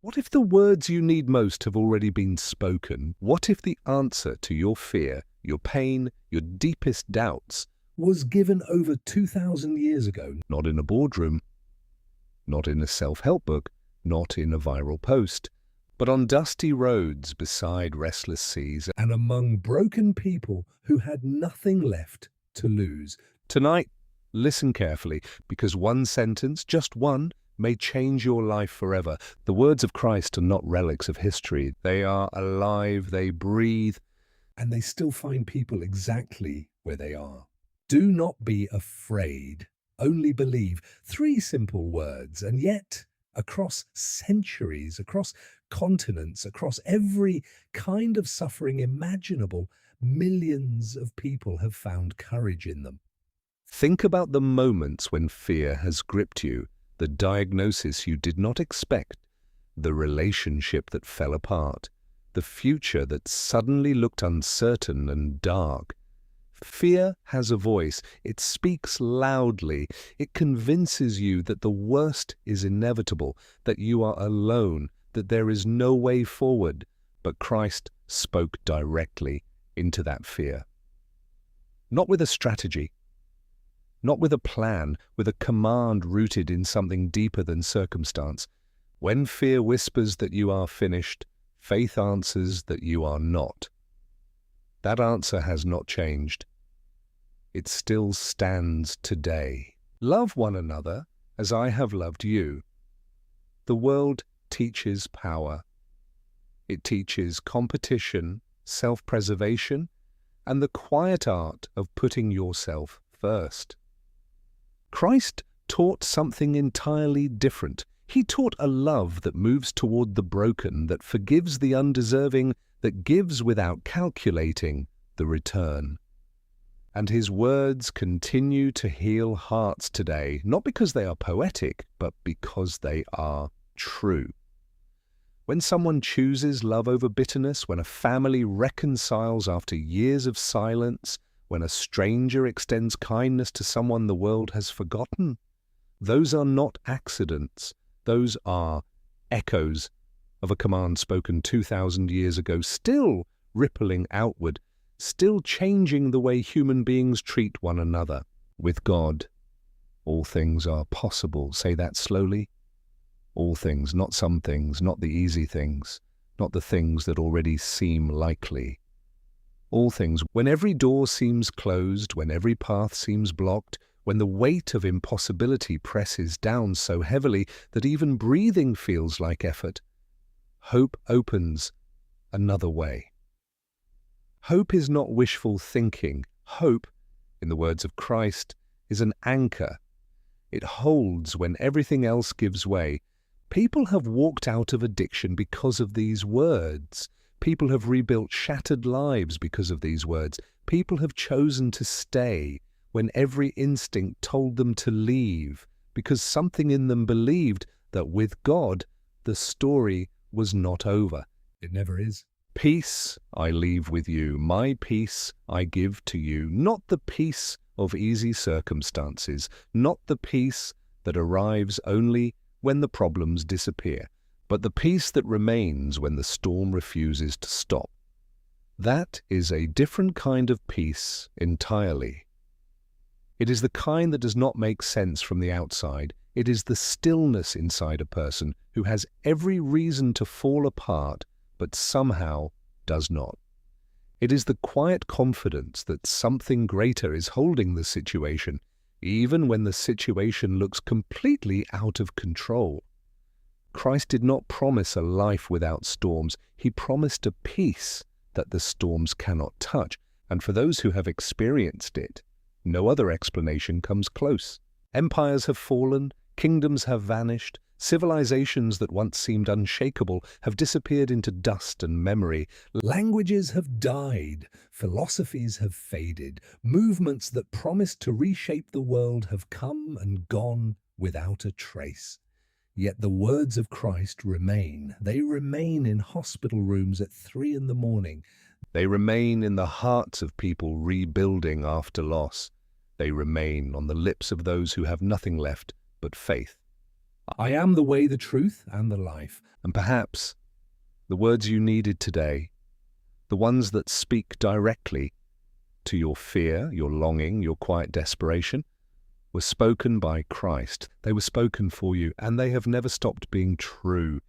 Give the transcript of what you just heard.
What if the words you need most have already been spoken? What if the answer to your fear, your pain, your deepest doubts was given over 2,000 years ago? Not in a boardroom, not in a self-help book, not in a viral post, but on dusty roads beside restless seas and among broken people who had nothing left to lose. Tonight, listen carefully, because one sentence, just one, may change your life forever. The words of Christ are not relics of history. They are alive, they breathe, and they still find people exactly where they are. Do not be afraid, only believe. Three simple words, and yet across centuries, across continents, across every kind of suffering imaginable, millions of people have found courage in them. Think about the moments when fear has gripped you, the diagnosis you did not expect, the relationship that fell apart, the future that suddenly looked uncertain and dark. Fear has a voice. It speaks loudly. It convinces you that the worst is inevitable, that you are alone, that there is no way forward. But Christ spoke directly into that fear. Not with a strategy, not with a plan, with a command rooted in something deeper than circumstance. When fear whispers that you are finished, faith answers that you are not. That answer has not changed. It still stands today. Love one another as I have loved you. The world teaches power. It teaches competition, self-preservation, and the quiet art of putting yourself first. Christ taught something entirely different. He taught a love that moves toward the broken, that forgives the undeserving, that gives without calculating the return. And his words continue to heal hearts today, not because they are poetic, but because they are true. When someone chooses love over bitterness, when a family reconciles after years of silence, when a stranger extends kindness to someone the world has forgotten, those are not accidents. Those are echoes of a command spoken 2,000 years ago, still rippling outward, still changing the way human beings treat one another. With God, all things are possible. Say that slowly. All things, not some things, not the easy things, not the things that already seem likely. All things, when every door seems closed, when every path seems blocked, when the weight of impossibility presses down so heavily that even breathing feels like effort, hope opens another way. Hope is not wishful thinking. Hope, in the words of Christ, is an anchor. It holds when everything else gives way. People have walked out of addiction because of these words. People have rebuilt shattered lives because of these words. People have chosen to stay when every instinct told them to leave, because something in them believed that with God, the story was not over. It never is. Peace I leave with you, my peace I give to you, not the peace of easy circumstances, not the peace that arrives only when the problems disappear, but the peace that remains when the storm refuses to stop. That is a different kind of peace entirely. It is the kind that does not make sense from the outside. It is the stillness inside a person who has every reason to fall apart, but somehow does not. It is the quiet confidence that something greater is holding the situation, even when the situation looks completely out of control. Christ did not promise a life without storms. He promised a peace that the storms cannot touch, and for those who have experienced it, no other explanation comes close. Empires have fallen, kingdoms have vanished, civilizations that once seemed unshakable have disappeared into dust and memory. Languages have died, philosophies have faded, movements that promised to reshape the world have come and gone without a trace. Yet the words of Christ remain. They remain in hospital rooms at 3 a.m. They remain in the hearts of people rebuilding after loss. They remain on the lips of those who have nothing left but faith. I am the way, the truth, and the life. And perhaps the words you needed today, the ones that speak directly to your fear, your longing, your quiet desperation, were spoken by Christ. They were spoken for you, and they have never stopped being true.